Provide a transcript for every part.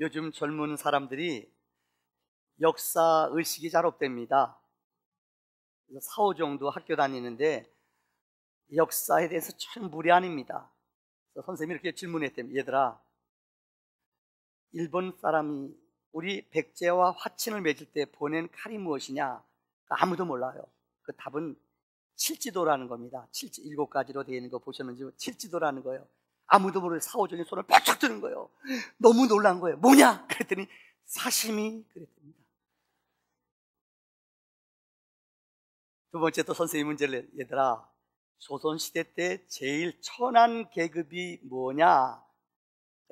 요즘 젊은 사람들이 역사 의식이 잘 없답니다. 4, 5 정도 학교 다니는데 역사에 대해서 참 무례한입니다. 선생님이 이렇게 질문했답니다. 얘들아, 일본 사람이 우리 백제와 화친을 맺을 때 보낸 칼이 무엇이냐? 아무도 몰라요. 그 답은 칠지도라는 겁니다. 7가지로 되어 있는 거 보셨는지 칠지도라는 거예요. 아무도 모르는 사오정이 손을 빡 드는 거예요. 너무 놀란 거예요. 뭐냐? 그랬더니 사시미 그랬답니다. 두 번째 또 선생님 문제를 얘들아, 조선시대 때 제일 천한 계급이 뭐냐?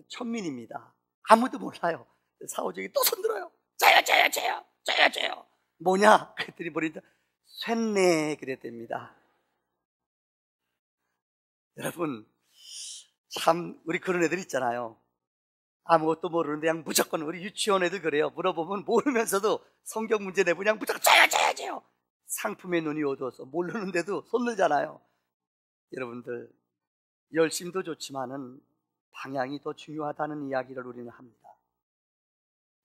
천민입니다. 아무도 몰라요. 사오정이 또 손들어요. 저요. 뭐냐? 그랬더니 버린다. 쇳네 그랬답니다. 여러분, 참 우리 그런 애들 있잖아요. 아무것도 모르는데 그냥 무조건, 우리 유치원 애들 그래요. 물어보면 모르면서도 성경 문제 내보면 그냥 무조건 저요. 상품에 눈이 어두워서 모르는데도 손 들잖아요. 여러분들, 열심도 좋지만은 방향이 더 중요하다는 이야기를 우리는 합니다.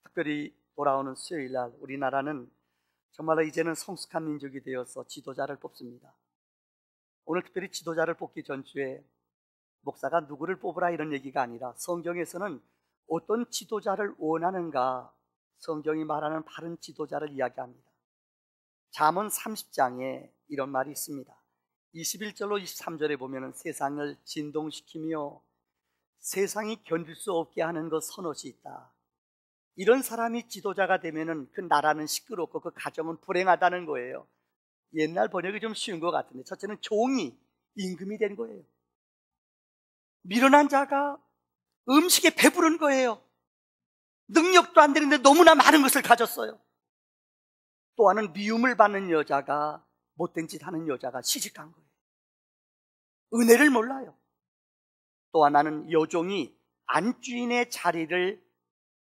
특별히 돌아오는 수요일날 우리나라는 정말로 이제는 성숙한 민족이 되어서 지도자를 뽑습니다. 오늘 특별히 지도자를 뽑기 전주에 목사가 누구를 뽑으라 이런 얘기가 아니라 성경에서는 어떤 지도자를 원하는가, 성경이 말하는 바른 지도자를 이야기합니다. 잠언 30장에 이런 말이 있습니다. 21절로 23절에 보면 세상을 진동시키며 세상이 견딜 수 없게 하는 것 서너시 있다. 이런 사람이 지도자가 되면은 그 나라는 시끄럽고 그 가정은 불행하다는 거예요. 옛날 번역이 좀 쉬운 것 같은데, 첫째는 종이 임금이 된 거예요. 미련한 자가 음식에 배부른 거예요. 능력도 안 되는데 너무나 많은 것을 가졌어요. 또 하나는 미움을 받는 여자가, 못된 짓 하는 여자가 시집간 거예요. 은혜를 몰라요. 또 하나는 여종이 안주인의 자리를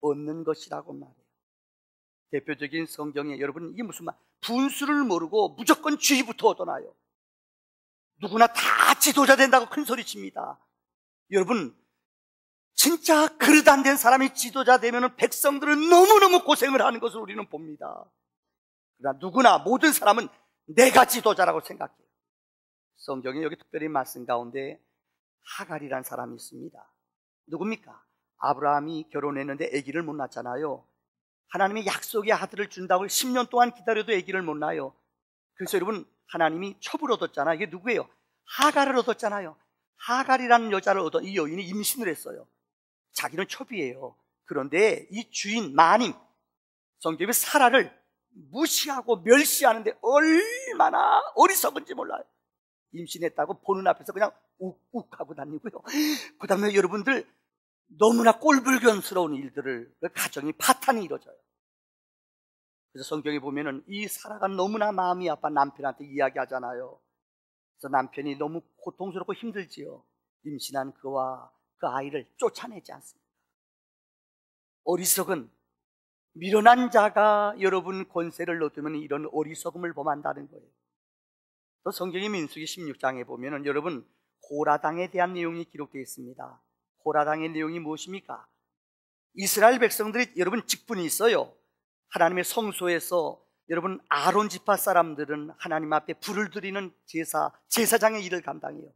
얻는 것이라고 말해요. 대표적인 성경에, 여러분 이게 무슨 말, 분수를 모르고 무조건 쥐부터 얻어놔요. 누구나 다 지도자 된다고 큰 소리 칩니다. 여러분, 진짜 그릇 안 된 사람이 지도자 되면 백성들은 너무너무 고생을 하는 것을 우리는 봅니다. 그러나 누구나, 모든 사람은 내가 지도자라고 생각해요. 성경에 여기 특별히 말씀 가운데 하갈이라는 사람이 있습니다. 누굽니까? 아브라함이 결혼했는데 아기를 못 낳잖아요. 하나님이 약속의 아들을 준다고 10년 동안 기다려도 아기를 못 낳아요. 그래서 여러분, 하나님이 첩을 얻었잖아요. 이게 누구예요? 하갈을 얻었잖아요. 하갈이라는 여자를 얻은 이 여인이 임신을 했어요. 자기는 첩이에요. 그런데 이 주인 마님, 성경에 사라를 무시하고 멸시하는데 얼마나 어리석은지 몰라요. 임신했다고 보는 앞에서 그냥 욱욱 하고 다니고요. 그 다음에 여러분들, 너무나 꼴불견스러운 일들을, 가정이 파탄이 이루어져요. 그래서 성경에 보면은 이 사라가 너무나 마음이 아파 남편한테 이야기하잖아요. 그래서 남편이 너무 고통스럽고 힘들지요. 임신한 그와 그 아이를 쫓아내지 않습니다. 어리석은, 미련한 자가 여러분 권세를 얻으면 이런 어리석음을 범한다는 거예요. 또 성경의 민수기 16장에 보면은 여러분, 고라당에 대한 내용이 기록되어 있습니다. 고라당의 내용이 무엇입니까? 이스라엘 백성들이, 여러분, 직분이 있어요. 하나님의 성소에서 여러분, 아론 지파 사람들은 하나님 앞에 불을 드리는 제사장의 일을 감당해요.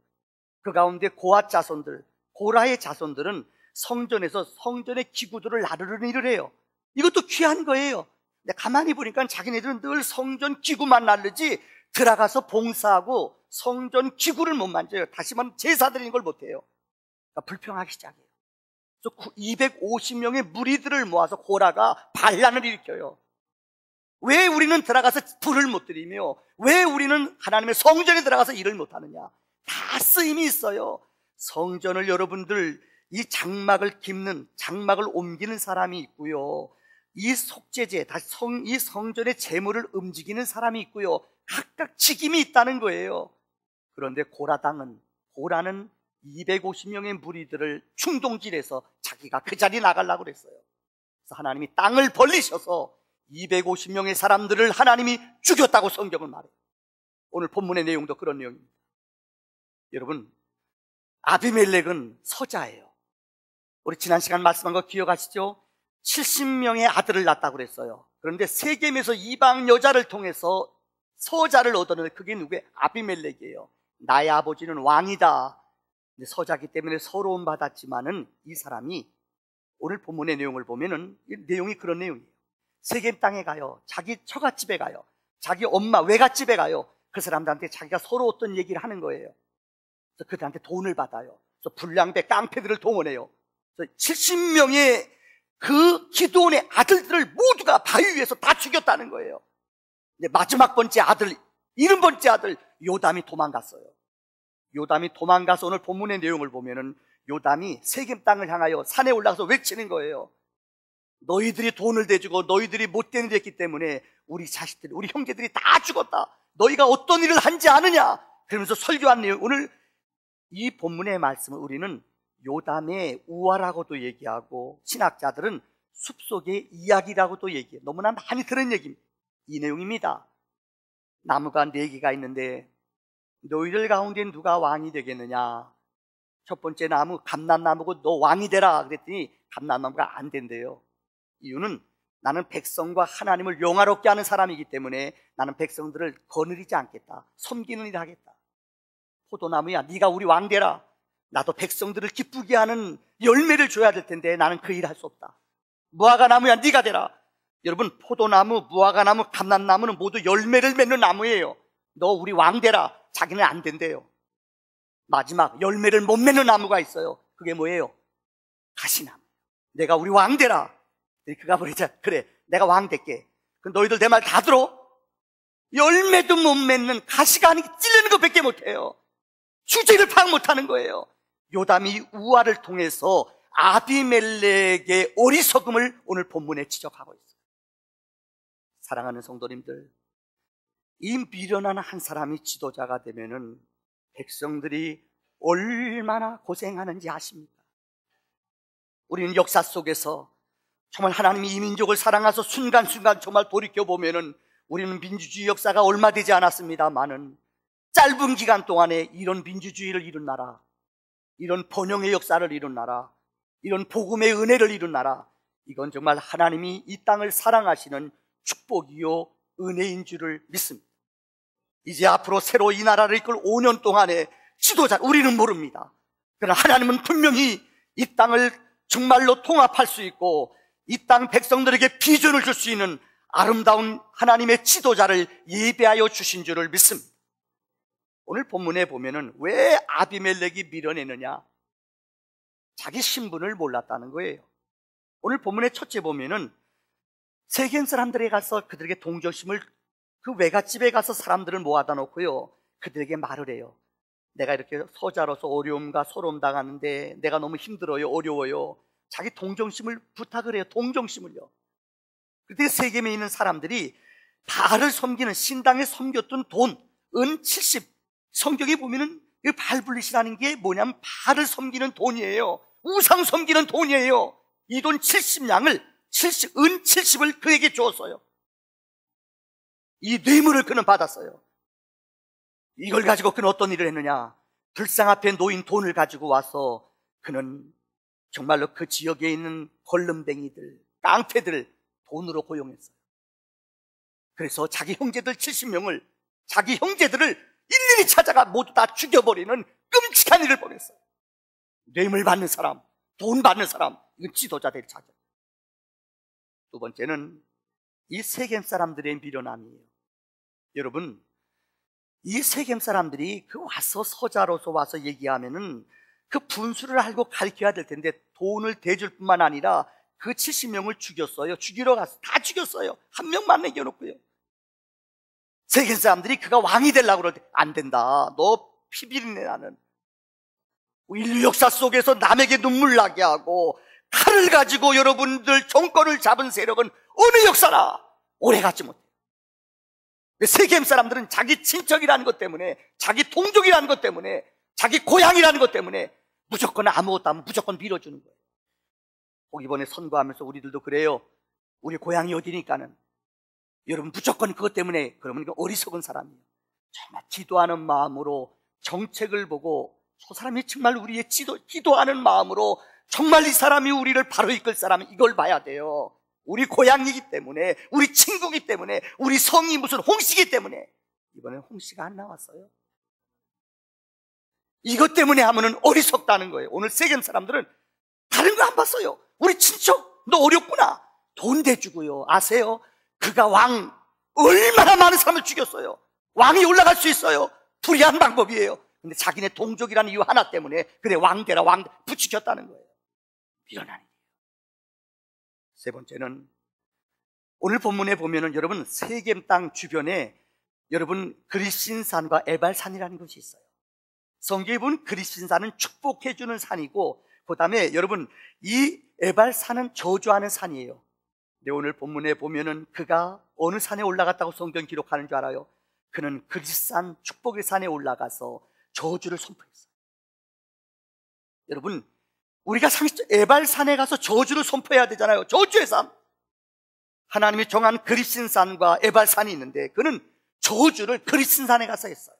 그 가운데 고앗 자손들, 고라의 자손들은 성전에서 성전의 기구들을 나르는 일을 해요. 이것도 귀한 거예요. 근데 가만히 보니까 자기네들은 늘 성전 기구만 나르지 들어가서 봉사하고 성전 기구를 못 만져요. 다시 말하면 제사 드리는 걸 못해요. 그러니까 불평하기 시작해요. 그래서 250명의 무리들을 모아서 고라가 반란을 일으켜요. 왜 우리는 들어가서 불을 못 드리며 왜 우리는 하나님의 성전에 들어가서 일을 못하느냐. 다 쓰임이 있어요. 성전을, 여러분들, 이 장막을 깁는, 장막을 옮기는 사람이 있고요, 이 속죄제, 이 성전의 재물을 움직이는 사람이 있고요, 각각 직임이 있다는 거예요. 그런데 고라는 250명의 무리들을 충동질해서 자기가 그 자리에 나가려고 그랬어요. 그래서 하나님이 땅을 벌리셔서 250명의 사람들을 하나님이 죽였다고 성경은 말해요. 오늘 본문의 내용도 그런 내용입니다. 여러분, 아비멜렉은 서자예요. 우리 지난 시간 말씀한 거 기억하시죠? 70명의 아들을 낳았다고 그랬어요. 그런데 세겜에서 이방 여자를 통해서 서자를 얻어는 그게 누구예요? 아비멜렉이에요. 나의 아버지는 왕이다. 근데 서자기 때문에 서러움 받았지만은 이 사람이 오늘 본문의 내용을 보면은 이 내용이 그런 내용이에요. 세겜 땅에 가요. 자기 처갓집에 가요. 자기 엄마 외갓집에 가요. 그 사람들한테 자기가 서러웠던 얘기를 하는 거예요. 그래서 그들한테 돈을 받아요. 그래서 불량배 깡패들을 동원해요. 70명의 그 기드온의 아들들을 모두가 바위 위에서 다 죽였다는 거예요. 근데 마지막 번째 아들, 70번째 아들 요담이 도망갔어요. 요담이 도망가서 오늘 본문의 내용을 보면은 요담이 세겜 땅을 향하여 산에 올라가서 외치는 거예요. 너희들이 돈을 대주고 너희들이 못된 일을 했기 때문에 우리 자식들, 우리 형제들이 다 죽었다. 너희가 어떤 일을 한지 아느냐? 그러면서 설교한 내용, 오늘 이 본문의 말씀을 우리는 요담의 우화라고도 얘기하고 신학자들은 숲속의 이야기라고도 얘기해요. 너무나 많이 들은 얘기입니다. 이 내용입니다. 나무가 4개가 있는데 너희들 가운데 누가 왕이 되겠느냐? 첫 번째 나무 감람나무고 너 왕이 되라 그랬더니 감람나무가 안 된대요. 이유는 나는 백성과 하나님을 영화롭게 하는 사람이기 때문에 나는 백성들을 거느리지 않겠다. 섬기는 일을 하겠다. 포도나무야, 네가 우리 왕 되라. 나도 백성들을 기쁘게 하는 열매를 줘야 될 텐데 나는 그 일을 할 수 없다. 무화과나무야, 네가 되라. 여러분, 포도나무, 무화과나무, 감람나무는 모두 열매를 맺는 나무예요. 너 우리 왕 되라. 자기는 안 된대요. 마지막 열매를 못 맺는 나무가 있어요. 그게 뭐예요? 가시나무. 내가 우리 왕 되라. 그가 버리자. 그래, 내가 왕 될게. 그 너희들 내 말 다 들어? 열매도 못 맺는 가시가 아니게 찔리는 것밖에 못해요. 주제를 파악 못하는 거예요. 요담이 우화를 통해서 아비멜렉의 어리석음을 오늘 본문에 지적하고 있어요. 사랑하는 성도님들, 이 미련한 한 사람이 지도자가 되면은 백성들이 얼마나 고생하는지 아십니까? 우리는 역사 속에서 정말 하나님이 이 민족을 사랑하셔서 순간순간 정말 돌이켜보면은 우리는 민주주의 역사가 얼마 되지 않았습니다만은 짧은 기간 동안에 이런 민주주의를 이룬 나라, 이런 번영의 역사를 이룬 나라, 이런 복음의 은혜를 이룬 나라, 이건 정말 하나님이 이 땅을 사랑하시는 축복이요 은혜인 줄을 믿습니다. 이제 앞으로 새로 이 나라를 이끌 5년 동안의 지도자, 우리는 모릅니다. 그러나 하나님은 분명히 이 땅을 정말로 통합할 수 있고 이 땅 백성들에게 비전을 줄 수 있는 아름다운 하나님의 지도자를 예배하여 주신 줄을 믿습니다. 오늘 본문에 보면은 왜 아비멜렉이 밀어내느냐? 자기 신분을 몰랐다는 거예요. 오늘 본문의 첫째 보면은 세겜 사람들에 가서 그들에게 동정심을, 그 외갓집에 가서 사람들을 모아다 놓고요, 그들에게 말을 해요. 내가 이렇게 서자로서 어려움과 서러움 당하는데 내가 너무 힘들어요, 어려워요. 자기 동정심을 부탁을 해요. 동정심을요. 그때 세겜에 있는 사람들이 바알을 섬기는, 신당에 섬겼던 돈, 은 70, 성경에 보면은 이 발불릿이라는 게 뭐냐면 바알을 섬기는 돈이에요. 우상 섬기는 돈이에요. 이 돈 70냥을, 은 70을 그에게 주었어요. 이 뇌물을 그는 받았어요. 이걸 가지고 그는 어떤 일을 했느냐? 불상 앞에 놓인 돈을 가지고 와서 그는 정말로 그 지역에 있는 걸름뱅이들, 깡패들을 돈으로 고용했어요. 그래서 자기 형제들 70명을, 자기 형제들을 일일이 찾아가 모두 다 죽여버리는 끔찍한 일을 벌였어요. 뇌물 받는 사람, 돈 받는 사람, 이건 지도자 될 자격. 두 번째는 이 세겜 사람들의 미련함이에요. 여러분, 이 세겜 사람들이 그 와서 서자로서 와서 얘기하면은 그 분수를 알고 가르쳐야 될 텐데 돈을 대줄 뿐만 아니라 그 70명을 죽였어요. 죽이러 가서 다 죽였어요. 한 명만 남겨놓고요. 세겜 사람들이 그가 왕이 되려고 그러는데 안 된다. 너 피비린내 나는, 인류 역사 속에서 남에게 눈물 나게 하고 칼을 가지고 여러분들 정권을 잡은 세력은 어느 역사나 오래가지 못해. 세겜 사람들은 자기 친척이라는 것 때문에, 자기 동족이라는 것 때문에, 자기 고향이라는 것 때문에 무조건 아무것도 하면 무조건 밀어주는 거예요. 이번에 선거하면서 우리들도 그래요. 우리 고향이 어디니까는 여러분 무조건 그것 때문에, 그러면 어리석은 사람이에요. 정말 기도하는 마음으로 정책을 보고 저 사람이 정말 우리의 기도하는 마음으로 정말 이 사람이 우리를 바로 이끌 사람은 이걸 봐야 돼요. 우리 고향이기 때문에, 우리 친구이기 때문에, 우리 성이 무슨 홍씨이기 때문에. 이번엔 홍씨가 안 나왔어요. 이것 때문에 하면은 어리석다는 거예요. 오늘 세겜 사람들은 다른 거 안 봤어요. 우리 친척 너 어렵구나. 돈 대주고요. 아세요? 그가 왕 얼마나 많은 사람을 죽였어요. 왕이 올라갈 수 있어요. 불의한 방법이에요. 근데 자기네 동족이라는 이유 하나 때문에 그래 왕대라 왕 부추겼다는 거예요. 미련한 일이에요. 세 번째는 오늘 본문에 보면은 여러분 세겜 땅 주변에 여러분 그리신산과 에발산이라는 것이 있어요. 성경에 보면 그리신산은 축복해주는 산이고 그 다음에 여러분 이 에발산은 저주하는 산이에요. 근데 오늘 본문에 보면은 그가 어느 산에 올라갔다고 성경 기록하는 줄 알아요? 그는 그리스산 축복의 산에 올라가서 저주를 선포했어요. 여러분 우리가 에발산에 가서 저주를 선포해야 되잖아요. 저주의 산. 하나님이 정한 그리신산과 에발산이 있는데 그는 저주를 그리신산에 가서 했어요.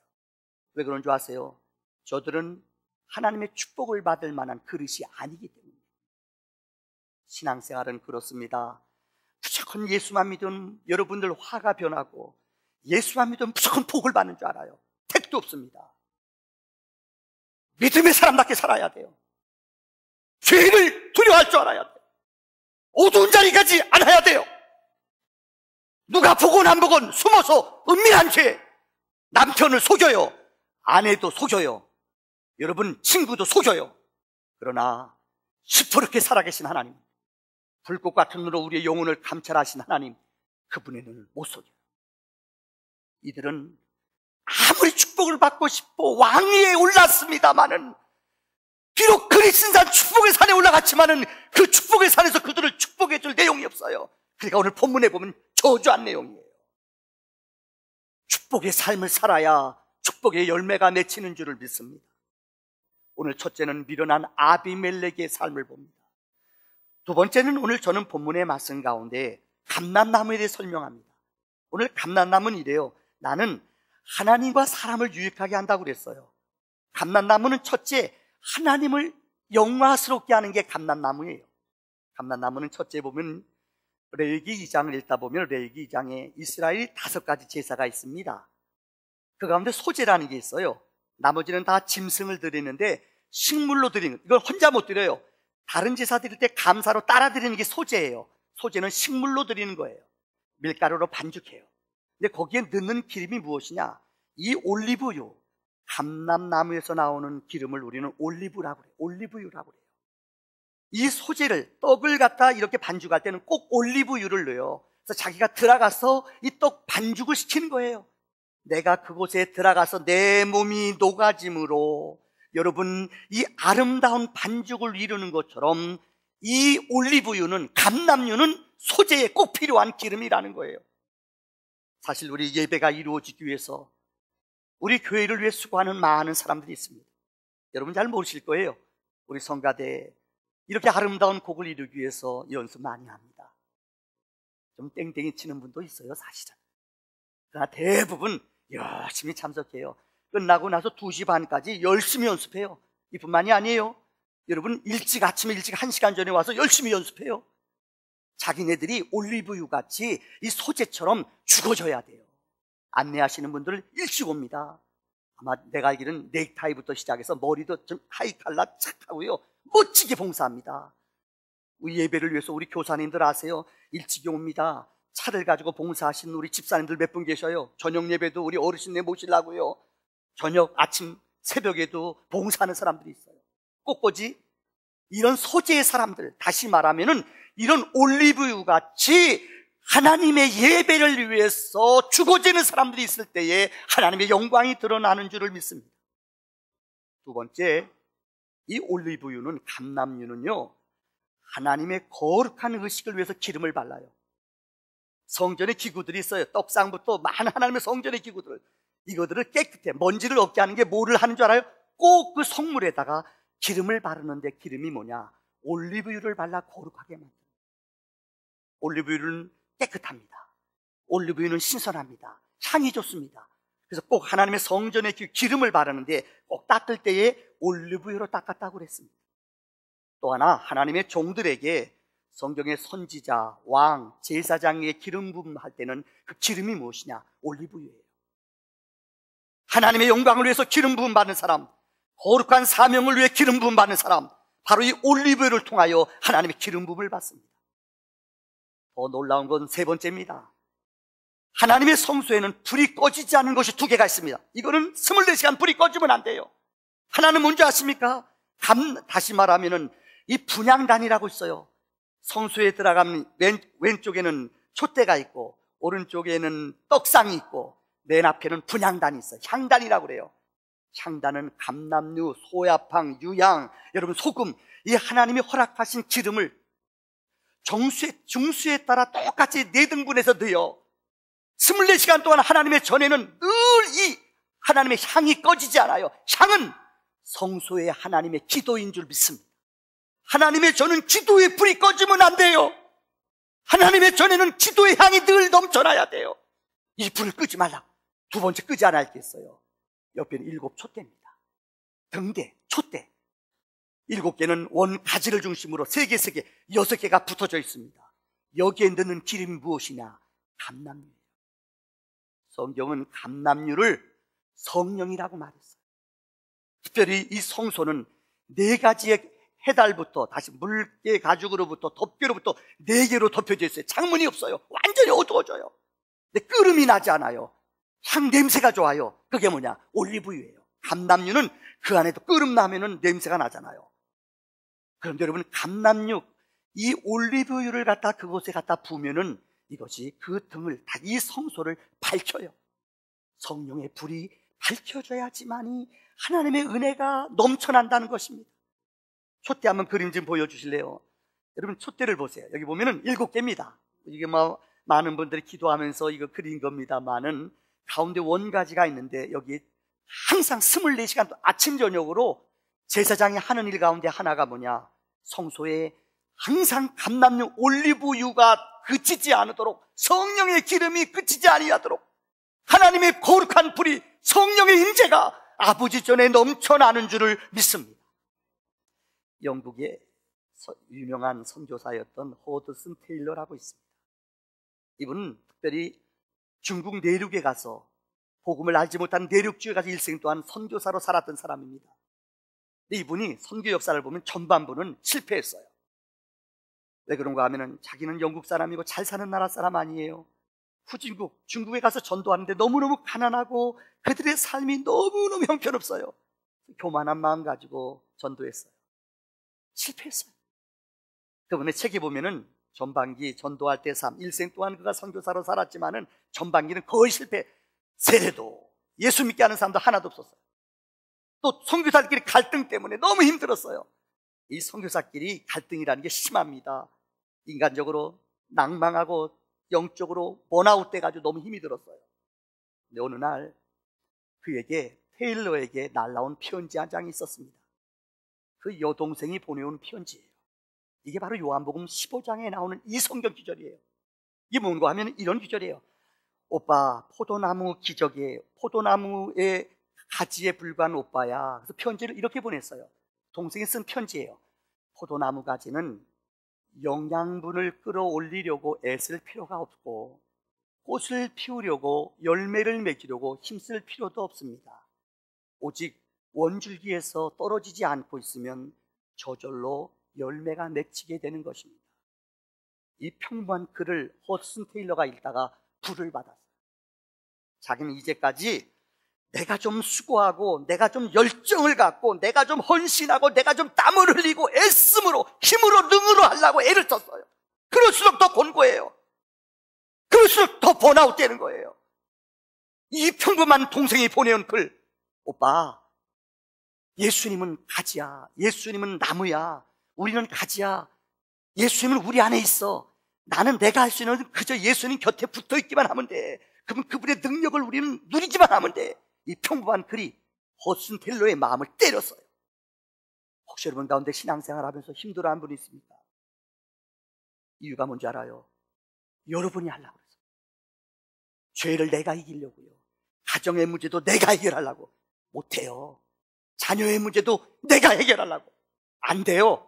왜 그런 줄 아세요? 저들은 하나님의 축복을 받을 만한 그릇이 아니기 때문에. 신앙생활은 그렇습니다. 무조건 예수만 믿으면 여러분들 화가 변하고 예수만 믿으면 무조건 복을 받는 줄 알아요. 택도 없습니다. 믿음의 사람답게 살아야 돼요. 죄를 두려워할 줄 알아야 돼요. 어두운 자리 가지 않아야 돼요. 누가 보건 안 보건 숨어서 은밀한 죄, 남편을 속여요. 아내도 속여요. 여러분 친구도 속여요. 그러나 시퍼렇게 살아계신 하나님, 불꽃 같은 눈으로 우리의 영혼을 감찰하신 하나님, 그분의 눈을 못 속여요. 이들은 아무리 축복을 받고 싶어 왕위에 올랐습니다마는, 비록 그리신산 축복의 산에 올라갔지만은 그 축복의 산에서 그들을 축복해 줄 내용이 없어요. 그러니까 오늘 본문에 보면 저주한 내용이에요. 축복의 삶을 살아야 축복의 열매가 맺히는 줄을 믿습니다. 오늘 첫째는 미련한 아비멜렉의 삶을 봅니다. 두 번째는 오늘 저는 본문의 말씀 가운데 감람나무에 대해 설명합니다. 오늘 감람나무는 이래요. 나는 하나님과 사람을 유익하게 한다고 그랬어요. 감람나무는 첫째, 하나님을 영화스럽게 하는 게 감람나무예요. 감람나무는 첫째 보면 레위기 2장을 읽다 보면 레위기 2장에 이스라엘 5가지 제사가 있습니다. 그 가운데 소제라는 게 있어요. 나머지는 다 짐승을 드리는데 식물로 드리는, 이걸 혼자 못 드려요. 다른 제사 드릴 때 감사로 따라 드리는 게 소제예요. 소제는 식물로 드리는 거예요. 밀가루로 반죽해요. 근데 거기에 넣는 기름이 무엇이냐? 이 올리브유, 감람나무에서 나오는 기름을 우리는 올리브라고 그래요. 올리브유라고 그래요. 이 소제를, 떡을 갖다 이렇게 반죽할 때는 꼭 올리브유를 넣어요. 그래서 자기가 들어가서 이 떡 반죽을 시키는 거예요. 내가 그곳에 들어가서 내 몸이 녹아짐으로 여러분 이 아름다운 반죽을 이루는 것처럼 이 올리브유는, 감람유는 소제에 꼭 필요한 기름이라는 거예요. 사실 우리 예배가 이루어지기 위해서 우리 교회를 위해 수고하는 많은 사람들이 있습니다. 여러분 잘 모르실 거예요. 우리 성가대에 이렇게 아름다운 곡을 이루기 위해서 연습 많이 합니다. 좀 땡땡이 치는 분도 있어요, 사실은. 그러나 대부분 열심히 참석해요. 끝나고 나서 2시 반까지 열심히 연습해요. 이뿐만이 아니에요. 여러분 아침에 일찍 1시간 전에 와서 열심히 연습해요. 자기네들이 올리브유 같이 이 소재처럼 죽어져야 돼요. 안내하시는 분들 일찍 옵니다. 아마 내가 알기로는 넥타이부터 시작해서 머리도 좀 하이칼라 착 하고요, 멋지게 봉사합니다. 우리 예배를 위해서 우리 교사님들 아세요? 일찍 옵니다. 차를 가지고 봉사하시는 우리 집사님들 몇 분 계셔요. 저녁 예배도 우리 어르신네 모시려고요. 저녁, 아침, 새벽에도 봉사하는 사람들이 있어요. 꽃꽂이 이런 소재의 사람들, 다시 말하면은 이런 올리브유 같이 하나님의 예배를 위해서 죽어지는 사람들이 있을 때에 하나님의 영광이 드러나는 줄을 믿습니다. 두 번째, 이 올리브유는, 감람유는요, 하나님의 거룩한 의식을 위해서 기름을 발라요. 성전에 기구들이 있어요. 떡상부터 많은 하나님의 성전의 기구들, 이거들을 깨끗해, 먼지를 없게 하는 게 뭐를 하는 줄 알아요? 꼭 그 성물에다가 기름을 바르는데, 기름이 뭐냐? 올리브유를 발라 거룩하게 만들어요. 올리브유는 깨끗합니다. 올리브유는 신선합니다. 향이 좋습니다. 그래서 꼭 하나님의 성전에 기름을 바르는데 꼭 닦을 때에 올리브유로 닦았다고 그랬습니다. 또 하나, 하나님의 종들에게 성경의 선지자, 왕, 제사장의 기름 부음 할 때는 그 기름이 무엇이냐? 올리브유예요. 하나님의 영광을 위해서 기름 부음 받는 사람, 거룩한 사명을 위해 기름 부음 받는 사람, 바로 이 올리브유를 통하여 하나님의 기름 부음을 받습니다. 더 놀라운 건 세 번째입니다. 하나님의 성소에는 불이 꺼지지 않는 것이 두 개가 있습니다. 이거는 24시간 불이 꺼지면 안 돼요. 하나는 뭔지 아십니까? 다시 말하면은 이 분향단이라고 있어요. 성소에 들어가면 왼쪽에는 촛대가 있고 오른쪽에는 떡상이 있고 맨 앞에는 분향단이 있어요. 향단이라고 그래요. 향단은 감람류, 소야팡, 유향, 여러분 소금, 이 하나님이 허락하신 기름을 중수에 따라 똑같이 4등분해서 넣어요. 24시간 동안 하나님의 전에는 늘 이 하나님의 향이 꺼지지 않아요. 향은 성소의 하나님의 기도인 줄 믿습니다. 하나님의 전은 기도의 불이 꺼지면 안 돼요. 하나님의 전에는 기도의 향이 늘 넘쳐나야 돼요. 이 불을 끄지 말라. 두 번째 끄지 않을 게 있어요. 옆에는 7 촛대입니다. 등대, 촛대. 7개는 원 가지를 중심으로 3개, 6개가 붙어져 있습니다. 여기에 넣는 기름이 무엇이냐? 감람유예요. 성경은 감람유를 성령이라고 말했어요. 특별히 이 성소는 4가지의 해달부터 다시 물개 가죽으로부터 덮개로부터 4개로 덮여져 있어요. 창문이 없어요. 완전히 어두워져요. 근데 끓음이 나지 않아요. 향 냄새가 좋아요. 그게 뭐냐? 올리브유예요. 감람유는 그 안에도 끓음 나면은 냄새가 나잖아요. 그런데 여러분, 감람유, 이 올리브유를 갖다 그곳에 갖다 부으면은 이것이 그 등을, 이 성소를 밝혀요. 성령의 불이 밝혀져야지만이 하나님의 은혜가 넘쳐난다는 것입니다. 촛대 한번 그림 좀 보여주실래요? 여러분, 촛대를 보세요. 여기 보면은 7개입니다. 이게 많은 분들이 기도하면서 이거 그린 겁니다만은 가운데 원가지가 있는데 여기 항상 24시간 아침 저녁으로 제사장이 하는 일 가운데 하나가 뭐냐? 성소에 항상 감람유 올리브유가 그치지 않도록, 성령의 기름이 그치지 아니하도록 하나님의 거룩한 불이, 성령의 임재가 아버지 전에 넘쳐나는 줄을 믿습니다. 영국의 유명한 선교사였던 허드슨 테일러라고 있습니다. 이분은 특별히 중국 내륙에 가서 복음을 알지 못한 내륙주에 가서 일생 동안 선교사로 살았던 사람입니다. 근데 이분이 선교 역사를 보면 전반부는 실패했어요. 왜 그런가 하면은 자기는 영국 사람이고 잘 사는 나라 사람 아니에요. 후진국, 중국에 가서 전도하는데 너무너무 가난하고 그들의 삶이 너무너무 형편없어요. 교만한 마음 가지고 전도했어요. 실패했어요. 그분의 책에 보면은 전반기 전도할 때 삶, 일생 동안 그가 선교사로 살았지만은 전반기는 거의 실패. 세례도 예수 믿게 하는 사람도 하나도 없었어요. 또 선교사들끼리 갈등 때문에 너무 힘들었어요. 이 선교사끼리 갈등이라는 게 심합니다. 인간적으로 낭망하고 영적으로 번아웃 돼가지고 너무 힘이 들었어요. 근데 어느 날 그에게, 테일러에게 날라온 편지 한 장이 있었습니다. 그 여동생이 보내온 편지예요. 이게 바로 요한복음 15장에 나오는 이 성경 기절이에요. 이게 뭔가 하면 이런 기절이에요. 오빠, 포도나무 기적이에요. 포도나무의 가지에 불과한 오빠야. 그래서 편지를 이렇게 보냈어요. 동생이 쓴 편지예요. 포도나무 가지는 영양분을 끌어올리려고 애쓸 필요가 없고 꽃을 피우려고 열매를 맺으려고 힘쓸 필요도 없습니다. 오직 원줄기에서 떨어지지 않고 있으면 저절로 열매가 맺히게 되는 것입니다. 이 평범한 글을 허슨 테일러가 읽다가 불을 받았어요. 자기는 이제까지 내가 좀 수고하고 내가 좀 열정을 갖고 내가 좀 헌신하고 내가 좀 땀을 흘리고 애씀으로 힘으로 능으로 하려고 애를 썼어요. 그럴수록 더 곤고해요. 그럴수록 더 번아웃 되는 거예요. 이 평범한 동생이 보내온 글, 오빠, 예수님은 가지야. 예수님은 나무야. 우리는 가지야. 예수님은 우리 안에 있어. 나는 내가 할 수 있는 건 그저 예수님 곁에 붙어 있기만 하면 돼. 그럼 그분의 능력을 우리는 누리기만 하면 돼. 이 평범한 글이 허슨 텔러의 마음을 때렸어요. 혹시 여러분 가운데 신앙생활 하면서 힘들어하는 분이 있습니까? 이유가 뭔지 알아요? 여러분이 하려고 그랬어요. 죄를 내가 이기려고요. 가정의 문제도 내가 해결하려고. 못해요. 자녀의 문제도 내가 해결하려고. 안 돼요.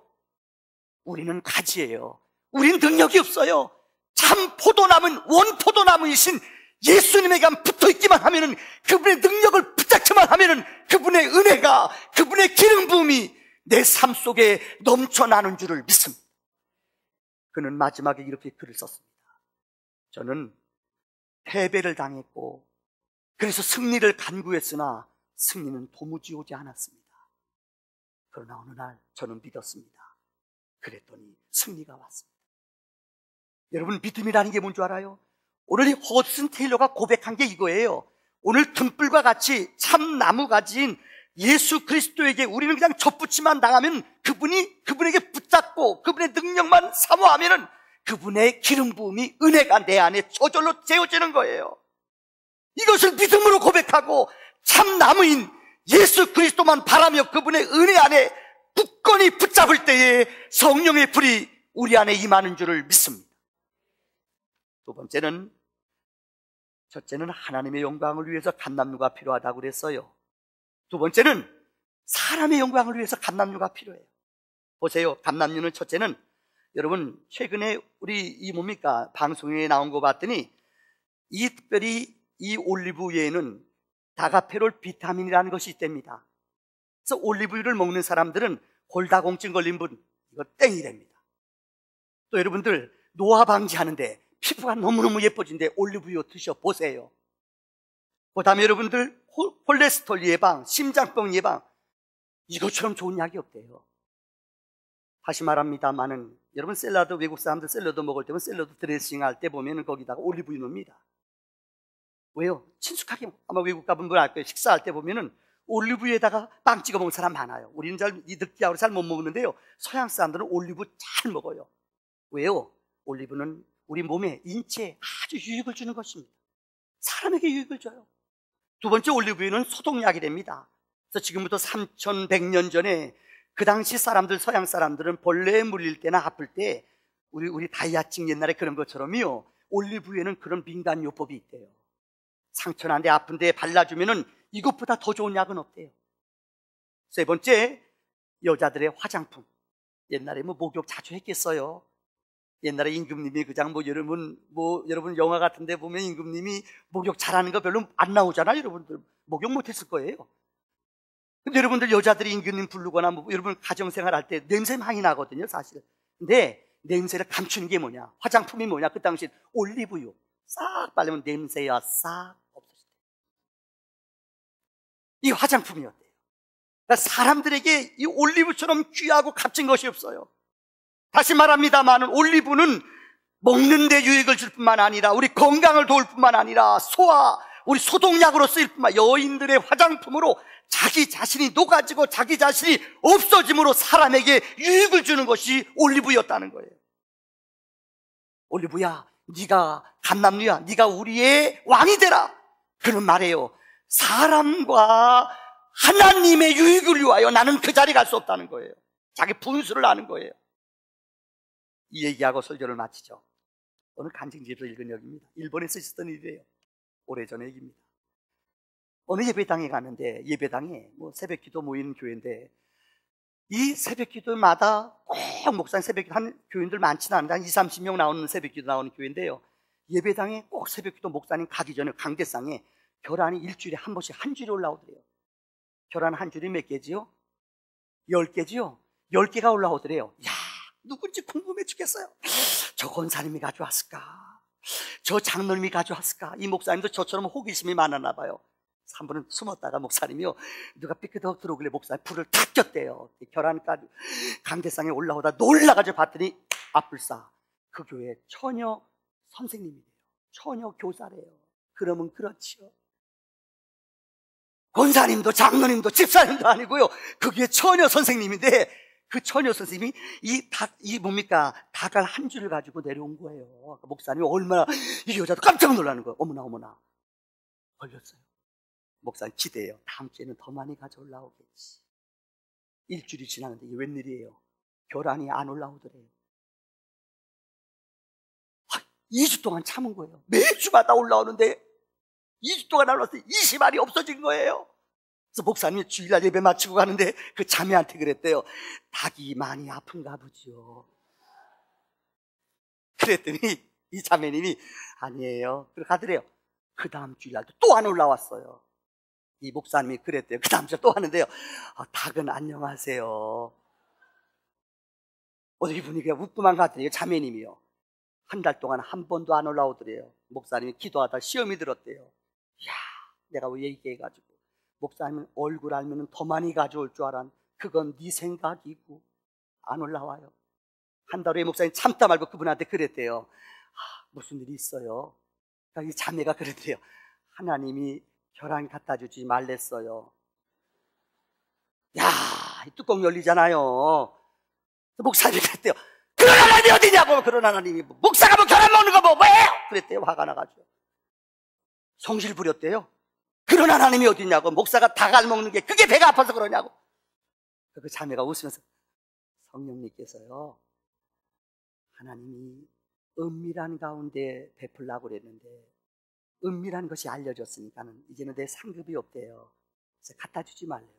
우리는 가지예요. 우린 능력이 없어요. 참 포도나무는 원포도나무이신 예수님에게 붙어있기만 하면은, 그분의 능력을 붙잡기만 하면은 그분의 은혜가, 그분의 기름 부음이 내 삶 속에 넘쳐나는 줄을 믿습니다. 그는 마지막에 이렇게 글을 썼습니다. 저는 패배를 당했고 그래서 승리를 간구했으나 승리는 도무지 오지 않았습니다. 그러나 어느 날 저는 믿었습니다. 그랬더니 승리가 왔습니다. 여러분, 믿음이라는 게 뭔 줄 알아요? 오늘 이 허드슨 테일러가 고백한 게 이거예요. 오늘 등불과 같이 참 나무가지인 예수 그리스도에게 우리는 그냥 접붙이만 당하면 그분에게 붙잡고 그분의 능력만 사모하면은 그분의 기름 부음이, 은혜가 내 안에 저절로 재어지는 거예요. 이것을 믿음으로 고백하고 참 나무인 예수 그리스도만 바라며 그분의 은혜 안에 굳건히 붙잡을 때에 성령의 불이 우리 안에 임하는 줄을 믿습니다. 두 번째는, 첫째는 하나님의 영광을 위해서 감람류가 필요하다고 그랬어요. 두 번째는 사람의 영광을 위해서 감람류가 필요해요. 보세요. 감람류는, 첫째는 여러분 최근에 우리 뭡니까 방송에 나온 거 봤더니 특별히 이 올리브유에는 다가페롤 비타민이라는 것이 있답니다. 그래서 올리브유를 먹는 사람들은 골다공증 걸린 분, 이거 땡이랍니다. 또 여러분들 노화 방지하는데 피부가 너무너무 예뻐진데 올리브유 드셔보세요. 그 다음에 여러분들 콜레스테롤 예방, 심장병 예방, 이것처럼 좋은 약이 없대요. 다시 말합니다만은 여러분 샐러드, 외국 사람들 샐러드 먹을 때면 샐러드 드레싱 할 때 보면은 거기다가 올리브유 넣습니다. 왜요? 친숙하게, 아마 외국 가분들 알 거예요. 식사할 때 보면은 올리브유에다가 빵 찍어 먹는 사람 많아요. 우리는 이 느끼하고 잘 못 먹는데요, 서양 사람들은 올리브 잘 먹어요. 왜요? 올리브는 우리 몸에, 인체에 아주 유익을 주는 것입니다. 사람에게 유익을 줘요. 두 번째, 올리브유는 소독약이 됩니다. 그래서 지금부터 3100년 전에 그 당시 사람들, 서양 사람들은 벌레에 물릴 때나 아플 때 우리 다이아증 옛날에 그런 것처럼요, 올리브유에는 그런 민간요법이 있대요. 상처난데 아픈데 발라주면은 이것보다 더 좋은 약은 없대요. 세 번째, 여자들의 화장품. 옛날에 목욕 자주 했겠어요. 옛날에 임금님이 그냥 여러분 영화 같은 데 보면 임금님이 목욕 잘하는 거 별로 안 나오잖아요. 여러분들 목욕 못했을 거예요. 근데 여러분들 여자들이 임금님 부르거나 여러분 가정생활 할 때 냄새 많이 나거든요, 사실. 근데 냄새를 감추는 게 뭐냐? 화장품이 뭐냐? 그 당시 올리브유 싹 바르면 냄새가 싹 없어졌대요. 이 화장품이었대요. 그러니까 사람들에게 이 올리브처럼 귀하고 값진 것이 없어요. 다시 말합니다만 올리브는 먹는 데 유익을 줄 뿐만 아니라 우리 건강을 도울 뿐만 아니라 우리 소독약으로 쓰일 뿐만 아니라 여인들의 화장품으로 자기 자신이 녹아지고 자기 자신이 없어짐으로 사람에게 유익을 주는 것이 올리브였다는 거예요. 올리브야, 네가 감람류야, 네가 우리의 왕이 되라, 그런 말이에요. 사람과 하나님의 유익을 위하여 나는 그 자리에 갈 수 없다는 거예요. 자기 분수를 아는 거예요. 이 얘기하고 설교를 마치죠. 오늘 간증집에서 읽은 얘기입니다. 일본에서 있었던 일이에요. 오래전의 얘기입니다. 어느 예배당에 갔는데, 예배당에 새벽기도 모이는 교회인데, 이 새벽기도마다 꼭 목사님 새벽기도 한 교인들 많지는 않은데 한 20-30명 나오는 새벽기도 나오는 교회인데요, 예배당에 꼭 새벽기도 목사님 가기 전에 강대상에 결안이 일주일에 한 번씩 한 줄이 올라오더래요. 결안 한 줄이 몇 개지요? 10개지요? 10개가 올라오더래요. 야, 누군지 궁금해 죽겠어요. 저 권사님이 가져왔을까? 저 장로님이 가져왔을까? 이 목사님도 저처럼 호기심이 많았나 봐요. 한 분은 숨었다가 목사님이요, 누가 삐끗하고 들어오길래 목사님 불을 탁 꼈대요. 결안까지 강대상에 올라오다 놀라가지고 봤더니 앞불사 그 교회 처녀 선생님이래요. 처녀 교사래요. 그러면 그렇지요. 권사님도 장로님도 집사님도 아니고요, 그 교회 처녀 선생님인데, 그 처녀 선생님이 닭알 한 줄을 가지고 내려온 거예요. 목사님이 얼마나, 이 여자도 깜짝 놀라는 거예요. 어머나 걸렸어요. 목사님 기대해요. 다음 주에는 더 많이 가져올라오겠지. 일주일이 지나는데 이게 웬일이에요? 결안이 안 올라오더래요. 2주 동안 참은 거예요. 매주마다 올라오는데 2주 동안 올라왔어요. 20알이 없어진 거예요. 그래서 목사님이 주일날 예배 마치고 가는데 그 자매한테 그랬대요. 닭이 많이 아픈가 보지요. 그랬더니 이 자매님이 아니에요. 그렇게 하더래요. 그 다음 주일날도 또 안 올라왔어요. 이 목사님이 그랬대요. 그 다음 주에 또 하는데요. 닭은 안녕하세요. 어디 분위기가 웃고만 가더래요. 자매님이요. 한 달 동안 한 번도 안 올라오더래요. 목사님이 기도하다 시험이 들었대요. 이야, 내가 왜 얘기해가지고 목사님은 얼굴 알면 더 많이 가져올 줄 알았는데 그건 네 생각이고 안 올라와요. 한 달 후에 목사님 참다 말고 그분한테 그랬대요. 무슨 일이 있어요? 그러니까 이 자매가 그랬대요. 하나님이 혈안 갖다 주지 말랬어요. 야, 이 뚜껑 열리잖아요. 목사님이 그랬대요. 그런 하나님이 어디냐고. 그런 하나님이 목사가 뭐 혈안 먹는 거 뭐 뭐예요? 그랬대요. 화가 나가지고 성질 부렸대요. 그런 하나님이 어디냐고. 목사가 닭알 먹는 게 그게 배가 아파서 그러냐고. 그 자매가 웃으면서 성령님께서요, 하나님이 은밀한 가운데 베풀라고 그랬는데 은밀한 것이 알려졌으니까는 이제는 내 상급이 없대요. 그래서 갖다 주지 말래요.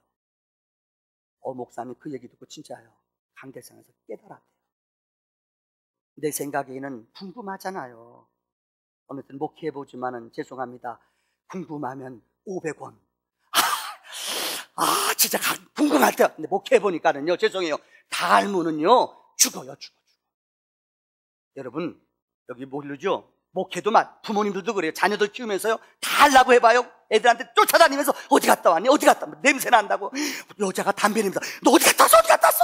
목사님 그 얘기 듣고 진짜요, 강대상에서 깨달았대요. 내 생각에는 궁금하잖아요. 어느 때 목회해보지만은 죄송합니다, 궁금하면 500원. 진짜 궁금할 때. 근데 목회해보니까는요, 죄송해요, 다 알면은요 죽어요. 여러분 여기 모르죠? 목회도 부모님들도 그래요. 자녀들 키우면서요 다 하려고 해봐요. 애들한테 쫓아다니면서 어디 갔다 왔니? 어디 갔다 왔니? 냄새 난다고. 여자가 담배 냄새. 너 어디 갔다 왔어? 어디 갔다 왔어?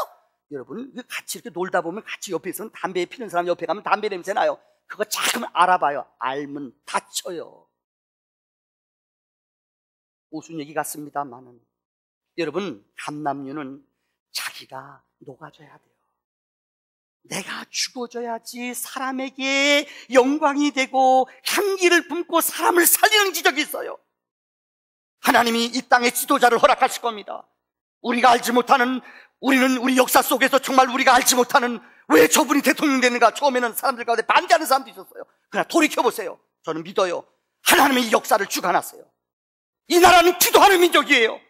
여러분 같이 이렇게 놀다 보면 같이 옆에 있으면 담배 피는 사람 옆에 가면 담배 냄새 나요. 그거 조금 알아봐요. 알면 다쳐요. 우스운 얘기 같습니다만은 여러분, 감남류는 자기가 녹아져야 돼요. 내가 죽어져야지 사람에게 영광이 되고 향기를 품고 사람을 살리는 기적이 있어요. 하나님이 이 땅에 지도자를 허락하실 겁니다. 우리가 알지 못하는, 우리는 우리 역사 속에서 정말 우리가 알지 못하는, 왜 저분이 대통령 되는가 처음에는 사람들 가운데 반대하는 사람도 있었어요. 그러나 돌이켜보세요. 저는 믿어요. 하나님의 이 역사를 주관하세요. 이 나라는 기도하는 민족이에요.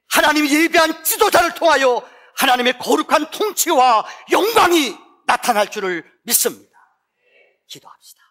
하나님이 예비한 지도자를 통하여 하나님의 거룩한 통치와 영광이 나타날 줄을 믿습니다. 기도합시다.